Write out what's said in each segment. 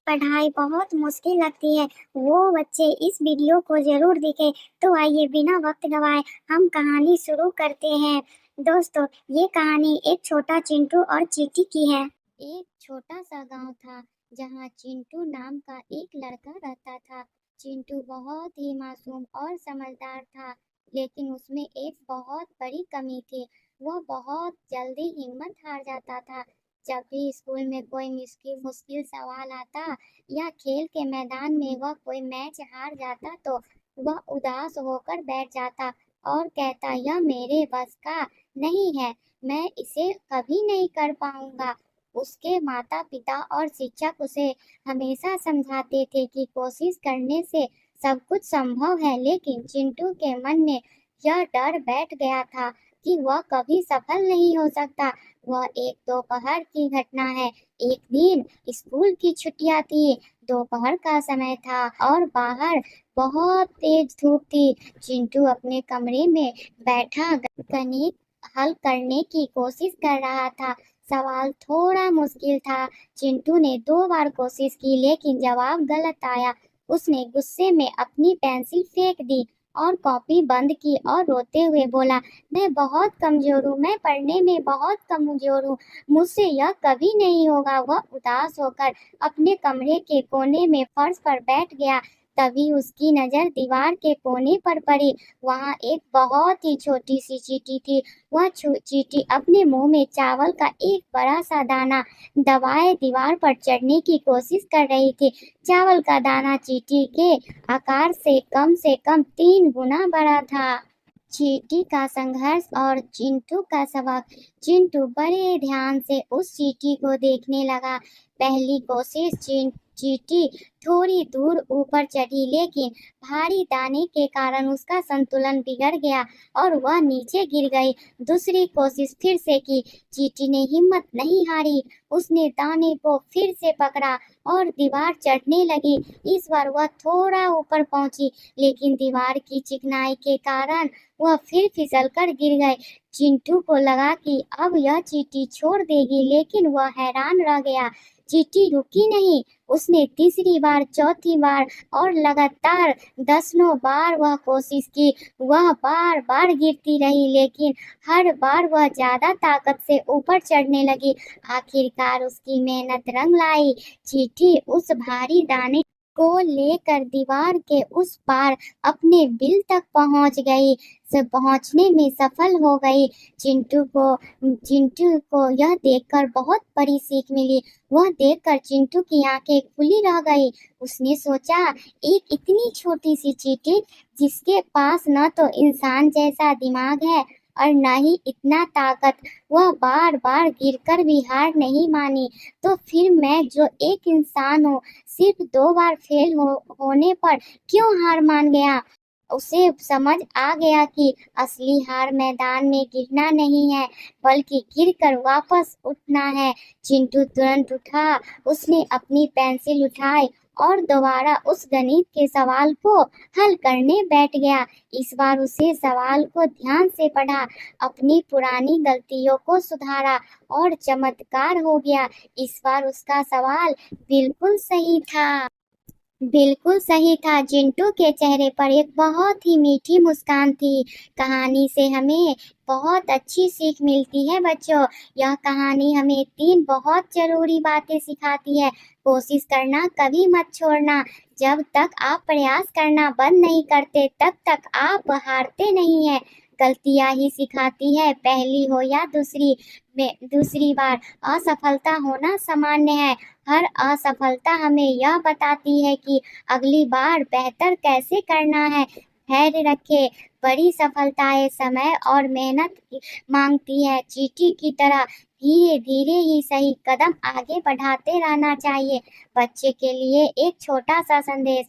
पढ़ाई बहुत मुश्किल लगती है। वो बच्चे इस वीडियो को ज़रूर देखें। तो आइए बिना वक़्त गँवाए हम कहानी शुरू करते हैं। दोस्तों, ये कहानी एक छोटा चिंटू और चींटी की है। एक छोटा-सा गाँव था, जहाँ चिंटू नाम का एक लड़का रहता था। चिंटू बहुत ही मासूम और समझदार था, लेकिन उसमें एक बहुत बड़ी कमी थी। वह बहुत जल्दी हिम्मत हार जाता था। जब भी स्कूल में कोई मुश्किल मुश्किल सवाल आता या खेल के मैदान में वह कोई मैच हार जाता तो वह उदास होकर बैठ जाता और कहता, यह मेरे बस का नहीं है, मैं इसे कभी नहीं कर पाऊंगा। उसके माता पिता और शिक्षक उसे हमेशा समझाते थे कि कोशिश करने से सब कुछ संभव है, लेकिन चिंटू के मन में यह डर बैठ गया था कि वह कभी सफल नहीं हो सकता। वह एक दोपहर की घटना है। एक दिन स्कूल की छुट्टियां थी। दोपहर का समय था और बाहर बहुत तेज धूप थी। चिंटू अपने कमरे में बैठा गणित हल करने की कोशिश कर रहा था। सवाल थोड़ा मुश्किल था। चिंटू ने 2 बार कोशिश की, लेकिन जवाब गलत आया। उसने गुस्से में अपनी पेंसिल फेंक दी और कॉपी बंद की और रोते हुए बोला, मैं बहुत कमजोर हूँ, मैं पढ़ने में बहुत कमजोर हूँ, मुझसे यह कभी नहीं होगा। वह उदास होकर अपने कमरे के कोने में फर्श पर बैठ गया। तभी उसकी नजर दीवार के कोने पर पड़ी। वहाँ एक बहुत ही छोटी सी चींटी थी। वह चींटी अपने मुंह में चावल का एक बड़ा सा दाना दबाए दीवार पर चढ़ने की कोशिश कर रही थी। चावल का दाना चींटी के आकार से कम 3 गुना बड़ा था। चींटी का संघर्ष और चिंटू का सबक। चिंटू बड़े ध्यान से उस चींटी को देखने लगा। पहली कोशिश चींटी थोड़ी दूर ऊपर चढ़ी, लेकिन भारी दाने के कारण उसका संतुलन बिगड़ गया और वह नीचे गिर गई। दूसरी कोशिश फिर से की। चींटी ने हिम्मत नहीं हारी। उसने दाने को फिर से पकड़ा और दीवार चढ़ने लगी। इस बार वह थोड़ा ऊपर पहुंची, लेकिन दीवार की चिकनाई के कारण वह फिर फिसलकर गिर गए। चिंटू को लगा कि अब यह चींटी छोड़ देगी, लेकिन वह हैरान रह गया। चींटी रुकी नहीं। उसने तीसरी बार, चौथी बार और लगातार दसनों बार वह कोशिश की। वह बार बार गिरती रही, लेकिन हर बार वह ज्यादा ताकत से ऊपर चढ़ने लगी। आखिरकार उसकी मेहनत रंग लाई। चींटी उस भारी दाने को लेकर दीवार के उस पार अपने बिल तक पहुंच गई। से पहुंचने में सफल हो गई। चिंटू को यह देखकर बहुत बड़ी सीख मिली। वह देखकर चिंटू की आंखें खुली रह गई। उसने सोचा, एक इतनी छोटी सी चींटी जिसके पास न तो इंसान जैसा दिमाग है और न ही इतना ताकत, वह बार बार गिरकर भी हार नहीं मानी, तो फिर मैं जो एक इंसान हूँ, सिर्फ 2 बार फेल होने पर क्यों हार मान गया। उसे समझ आ गया कि असली हार मैदान में गिरना नहीं है, बल्कि गिरकर वापस उठना है। चिंटू तुरंत उठा। उसने अपनी पेंसिल उठाई और दोबारा उस गणित के सवाल को हल करने बैठ गया। इस बार उसे सवाल को ध्यान से पढ़ा, अपनी पुरानी गलतियों को सुधारा और चमत्कार हो गया। इस बार उसका सवाल बिल्कुल सही था। बिल्कुल सही था। चिंटू के चेहरे पर एक बहुत ही मीठी मुस्कान थी। कहानी से हमें बहुत अच्छी सीख मिलती है बच्चों। यह कहानी हमें 3 बहुत जरूरी बातें सिखाती है। कोशिश करना कभी मत छोड़ना। जब तक आप प्रयास करना बंद नहीं करते, तब तक आप हारते नहीं हैं। गलतियां ही सिखाती है, पहली हो या दूसरी। में दूसरी बार असफलता होना सामान्य है। हर असफलता हमें यह बताती है कि अगली बार बेहतर कैसे करना है। धैर्य रखें। बड़ी सफलताएं समय और मेहनत मांगती है। चींटी की तरह धीरे धीरे ही सही कदम आगे बढ़ाते रहना चाहिए। बच्चे के लिए एक छोटा सा संदेश।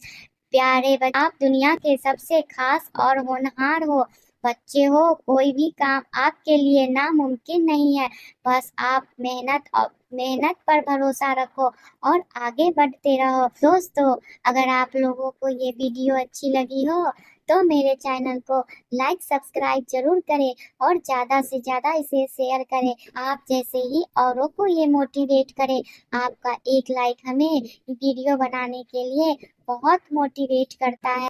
प्यारे बच्चे, आप दुनिया के सबसे खास और होनहार हो। बच्चे हो, कोई भी काम आपके लिए नामुमकिन नहीं है। बस आप मेहनत पर भरोसा रखो और आगे बढ़ते रहो। दोस्तों, अगर आप लोगों को ये वीडियो अच्छी लगी हो तो मेरे चैनल को लाइक सब्सक्राइब जरूर करें और ज़्यादा से ज़्यादा इसे शेयर करें। आप जैसे ही औरों को ये मोटिवेट करें। आपका एक लाइक हमें वीडियो बनाने के लिए बहुत मोटिवेट करता है।